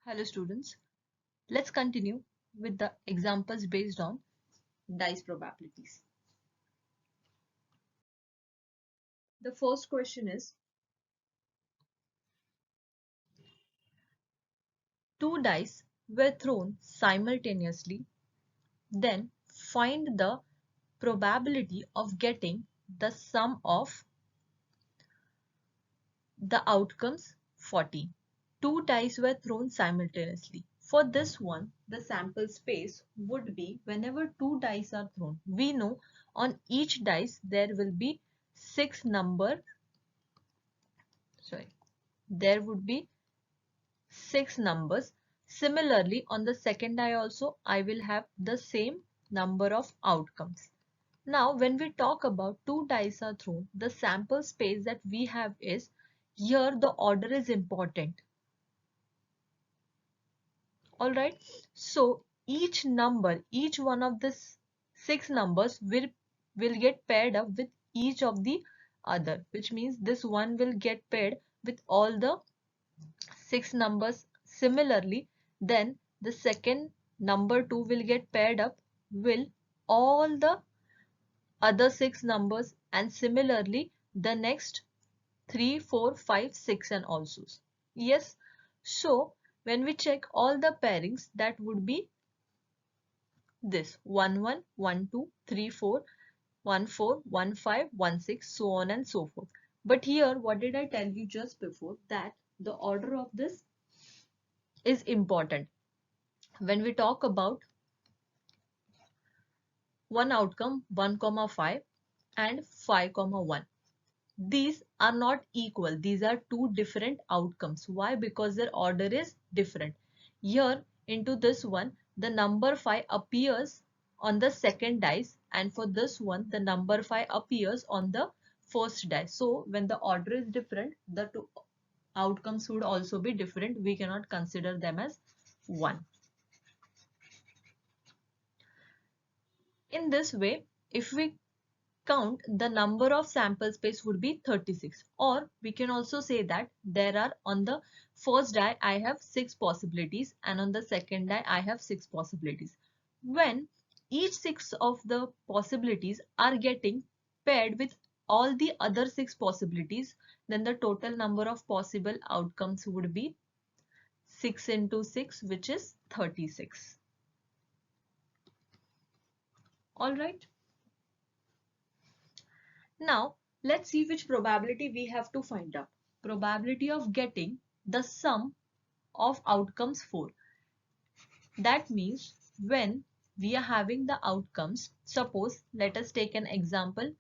Hello students, let's continue with the examples based on dice probabilities. The first question is, two dice were thrown simultaneously, then find the probability of getting the sum of the outcomes 14. Two dice were thrown simultaneously. For this one, the sample space would be whenever two dice are thrown. We know on each dice there will be there would be 6 numbers. Similarly, on the second die also, I will have the same number of outcomes. Now, when we talk about two dice are thrown, the sample space that we have is, here the order is important. Alright, so each number, each one of the 6 numbers will get paired up with each of the other, which means this one will get paired with all the 6 numbers. Similarly, then the second number 2 will get paired up with all the other 6 numbers, and similarly the next 3, 4, 5, 6 and also. Yes, so when we check all the pairings, that would be this 1 1 1 2 3 4 1 4 1 5 1 6, so on and so forth. But here, what did I tell you just before? That the order of this is important. When we talk about one outcome 1 comma 5 and 5 comma 1, these are not equal. These are two different outcomes. Why? Because their order is different. Here into this one, the number 5 appears on the second dice, and for this one the number 5 appears on the first dice. So when the order is different, the two outcomes would also be different. We cannot consider them as one. In this way, if we count, the number of sample space would be 36. Or we can also say that there are, on the first die I have 6 possibilities, and on the second die I have 6 possibilities. When each 6 of the possibilities are getting paired with all the other 6 possibilities, then the total number of possible outcomes would be 6 into 6, which is 36. Alright. Now, let's see which probability we have to find out. Probability of getting the sum of outcomes 4. That means when we are having the outcomes, suppose let us take an example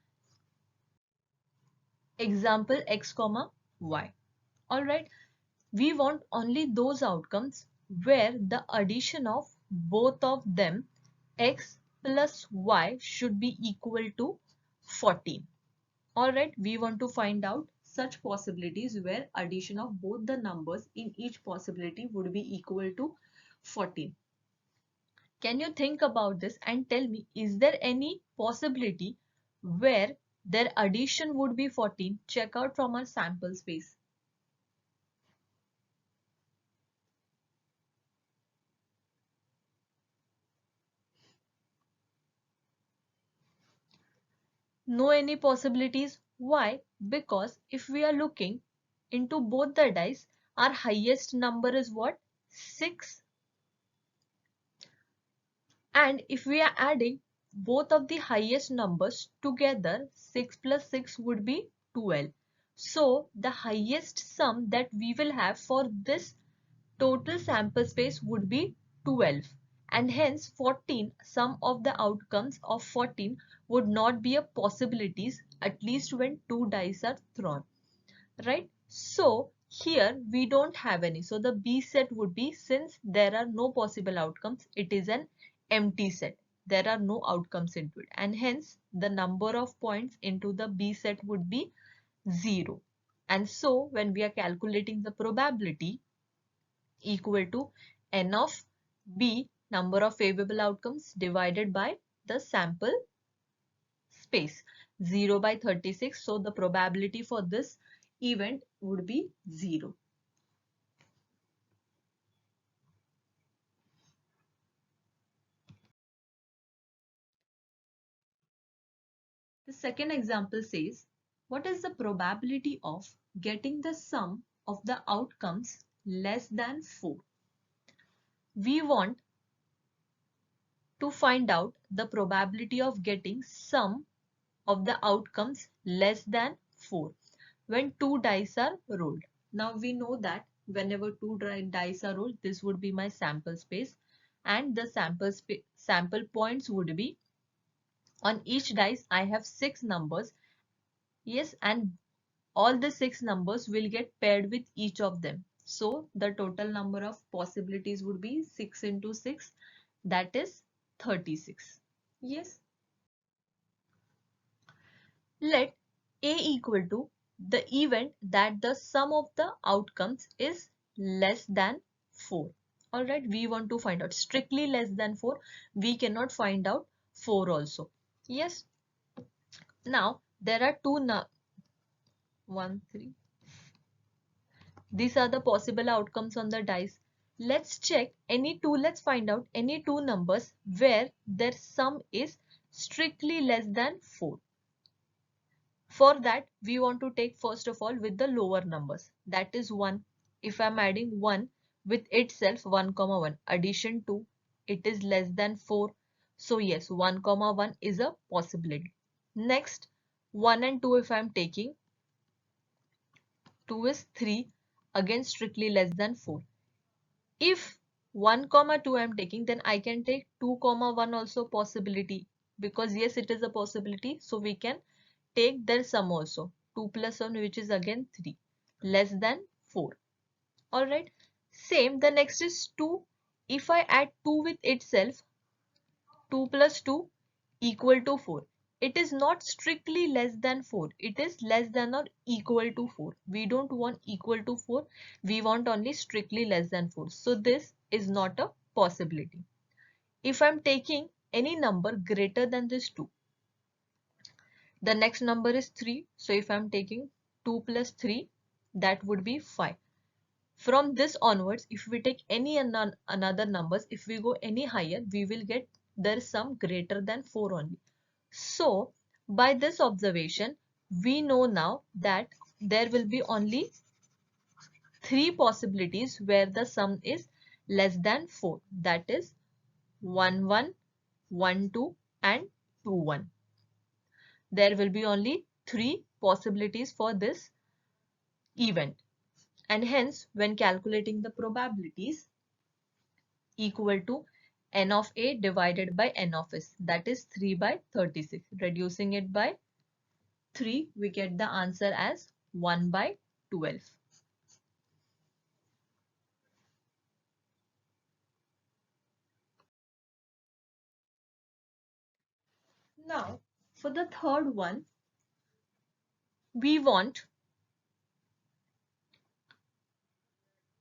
x comma y. Alright, we want only those outcomes where the addition of both of them, x plus y, should be equal to 14. Alright, we want to find out such possibilities where addition of both the numbers in each possibility would be equal to 14. Can you think about this and tell me, is there any possibility where their addition would be 14? Check out from our sample space. No any possibilities. Why? Because if we are looking into both the dice, our highest number is what? 6. And if we are adding both of the highest numbers together, 6 plus 6 would be 12. So the highest sum that we will have for this total sample space would be 12. And hence 14, sum of the outcomes of 14 would not be a possibilities, at least when two dice are thrown. Right? So here we don't have any. So the B set would be, since there are no possible outcomes, it is an empty set. There are no outcomes into it, and hence the number of points into the B set would be 0. And so when we are calculating the probability equal to n of B, number of favorable outcomes, divided by the sample space, 0 by 36. So the probability for this event would be 0. second example says, what is the probability of getting the sum of the outcomes less than 4? We want to find out the probability of getting sum of the outcomes less than 4 when two dice are rolled. Now we know that whenever two dice are rolled, this would be my sample space, and the sample points would be, on each dice I have 6 numbers. Yes, and all the 6 numbers will get paired with each of them. So the total number of possibilities would be 6 into 6, that is 36. Yes. Let A equal to the event that the sum of the outcomes is less than 4. Alright, we want to find out strictly less than 4. We cannot find out 4 also. Yes. Now there are two 1, 3. These are the possible outcomes on the dice. Let's find out any two numbers where their sum is strictly less than 4. For that, we want to take first of all with the lower numbers. That is 1. If I am adding 1 with itself, 1 comma 1, addition 2, it is less than 4. So yes, 1 comma 1 is a possibility. Next, 1 and 2 if I am taking, 2 is 3, again strictly less than 4. If 1 comma 2 I am taking, then I can take 2 comma 1 also possibility, because yes, it is a possibility. So we can take their sum also, 2 plus 1, which is again 3, less than 4. Alright, same, the next is 2. If I add 2 with itself, 2 plus 2 equal to 4. It is not strictly less than 4. It is less than or equal to 4. We don't want equal to 4. We want only strictly less than 4. So this is not a possibility. If I'm taking any number greater than this 2, the next number is 3. So if I'm taking 2 plus 3, that would be 5. From this onwards, if we take any another numbers, if we go any higher, we will get their sum greater than 4 only. So by this observation, we know now that there will be only 3 possibilities where the sum is less than 4. That is 1, 1, 1, 2 and 2, 1. There will be only 3 possibilities for this event. And hence, when calculating the probabilities, equal to n of A divided by n of S, that is 3 by 36. Reducing it by 3, we get the answer as 1 by 12. Now, for the third one, we want,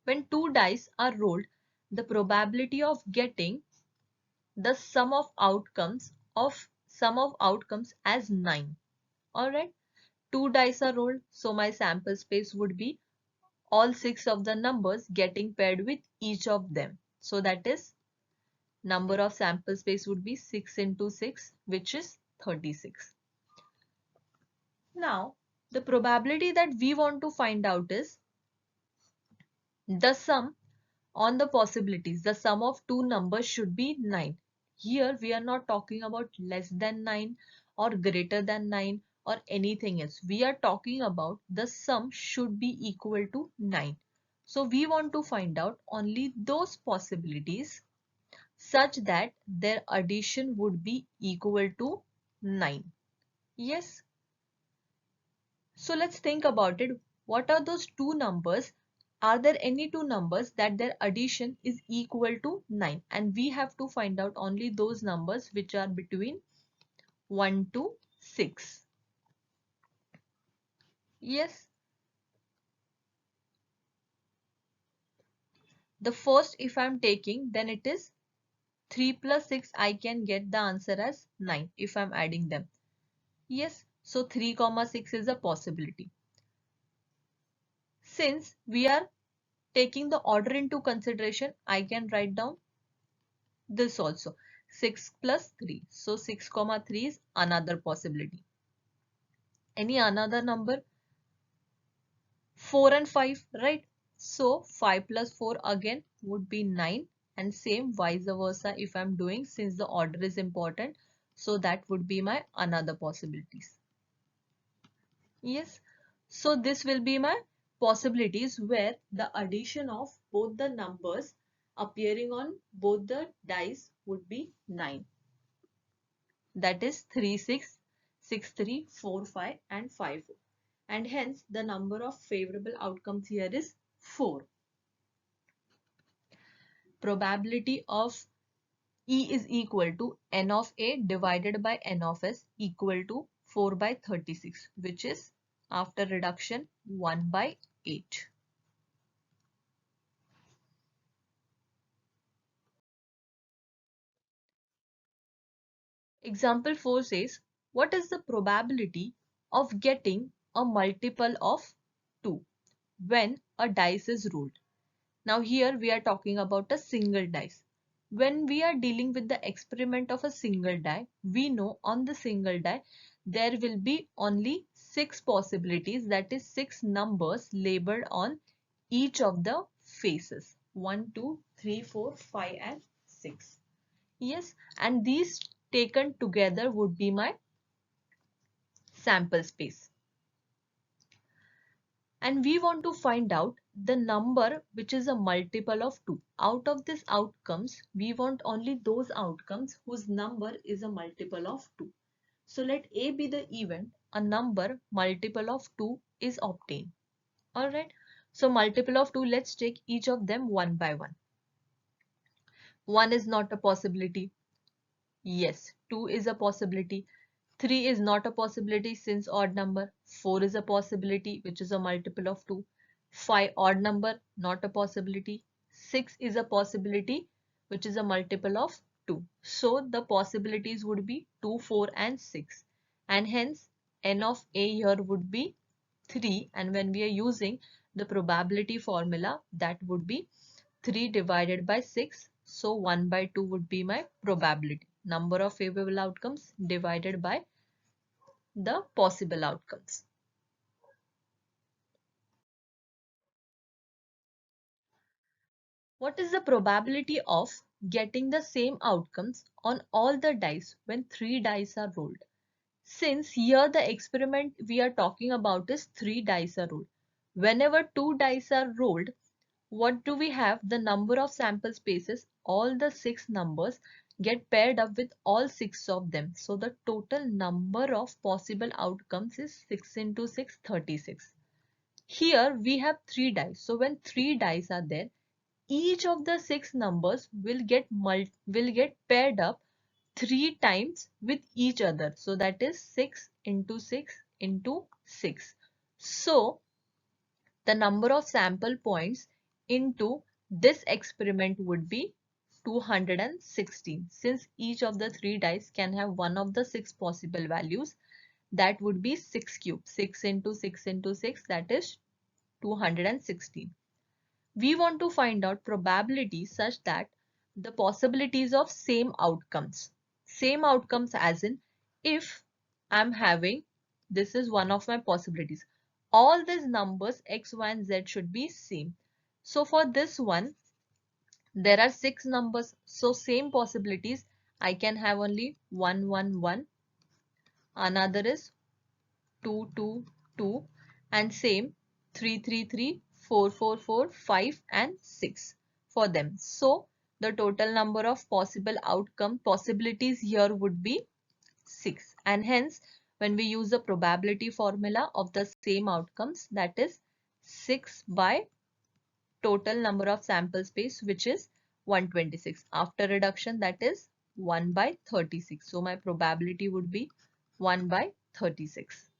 when two dice are rolled, the probability of getting the sum of outcomes as 9. Alright, two dice are rolled, so my sample space would be all 6 of the numbers getting paired with each of them. So that is, number of sample space would be 6 into 6, which is 36. Now, the probability that we want to find out is the sum on the possibilities. The sum of two numbers should be 9. Here we are not talking about less than 9 or greater than 9 or anything else. We are talking about the sum should be equal to 9. So we want to find out only those possibilities such that their addition would be equal to 9. Yes. So let's think about it. What are those two numbers? Are there any two numbers that their addition is equal to 9? And we have to find out only those numbers which are between 1 to 6. Yes. The first, if I'm taking, then it is 3 plus 6. I can get the answer as 9 if I'm adding them. Yes. So 3 comma 6 is a possibility. Since we are taking the order into consideration, I can write down this also, 6 plus 3. So 6 comma 3 is another possibility. Any another number? 4 and 5, right? So 5 plus 4 again would be 9, and same vice versa if I'm doing, since the order is important. So that would be my another possibilities. Yes. So this will be my possibilities where the addition of both the numbers appearing on both the dice would be 9. That is 3, 6, 6, 3, 4, 5 and 5. And hence the number of favorable outcomes here is 4. Probability of E is equal to n of A divided by n of S equal to 4 by 36, which is after reduction 1 by 8. Example 4 says, what is the probability of getting a multiple of 2 when a dice is rolled? Now here we are talking about a single dice. When we are dealing with the experiment of a single die, we know on the single die there will be only 6 possibilities, that is 6 numbers labeled on each of the faces. 1, 2, 3, 4, 5 and 6. Yes, and these taken together would be my sample space. And we want to find out the number which is a multiple of 2. Out of these outcomes, we want only those outcomes whose number is a multiple of 2. So let A be the event, a number multiple of 2 is obtained. Alright, so multiple of 2, let's take each of them one by one. 1 is not a possibility. Yes, 2 is a possibility. 3 is not a possibility since odd number. 4 is a possibility which is a multiple of 2. 5 odd number, not a possibility. 6 is a possibility which is a multiple of 2. So the possibilities would be 2, 4 and 6. And hence n of A here would be 3, and when we are using the probability formula, that would be 3 divided by 6. So 1 by 2 would be my probability. Number of favorable outcomes divided by the possible outcomes. What is the probability of getting the same outcomes on all the dice when 3 dice are rolled? Since here the experiment we are talking about is 3 dice are rolled. Whenever 2 dice are rolled, what do we have? The number of sample spaces, all the 6 numbers get paired up with all 6 of them. So the total number of possible outcomes is 6 into 6, 36. Here we have 3 dice. So when 3 dice are there, each of the 6 numbers will get paired up 3 times with each other. So that is 6 into 6 into 6. So the number of sample points into this experiment would be 216. Since each of the 3 dice can have one of the 6 possible values, that would be 6 cube. 6 into 6 into 6, that is 216. We want to find out probabilities such that the possibilities of same outcomes. Same outcomes as in, if I'm having, this is one of my possibilities. All these numbers x, y and z should be same. So for this one, there are 6 numbers. So same possibilities, I can have only 1, 1, 1. Another is 2, 2, 2, and same 3, 3, 3, 4, 4, 4, 5 and 6 for them. So the total number of possible outcome possibilities here would be 6, and hence when we use the probability formula of the same outcomes, that is 6 by total number of sample space, which is 126. After reduction, that is 1 by 36. So my probability would be 1 by 36.